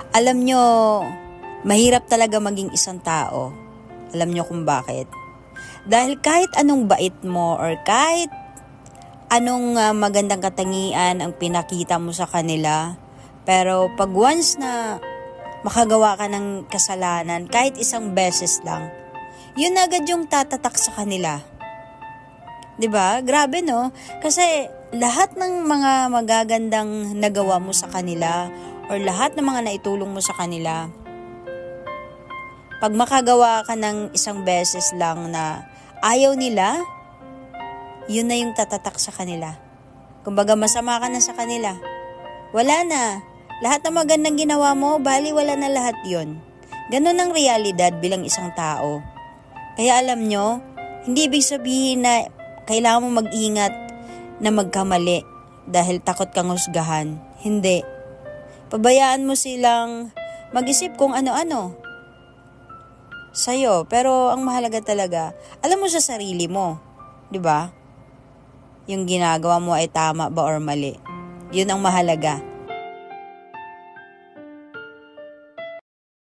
Alam nyo, mahirap talaga maging isang tao. Alam nyo kung bakit? Dahil kahit anong bait mo or kahit anong magandang katangian ang pinakita mo sa kanila, pero pag once na makagawa ka ng kasalanan, kahit isang beses lang, yun agad yung tatatak sa kanila. 'Di ba? Grabe no? Kasi lahat ng mga magagandang nagawa mo sa kanila or lahat ng mga naitulong mo sa kanila, pag makagawa ka ng isang beses lang na ayaw nila, yun na yung tatatak sa kanila. Kumbaga masama ka na sa kanila. Wala na. Lahat ng magandang ginawa mo, bali wala na lahat yun. Ganun ang realidad bilang isang tao. Kaya alam nyo, hindi ibig sabihin na kailangan mo mag-ingat na magkamali dahil takot kang husgahan. Hindi. Pabayaan mo silang mag-isip kung ano-ano sa'yo. Pero ang mahalaga talaga, alam mo sa sarili mo. 'Di ba? Yung ginagawa mo ay tama ba or mali. Yun ang mahalaga.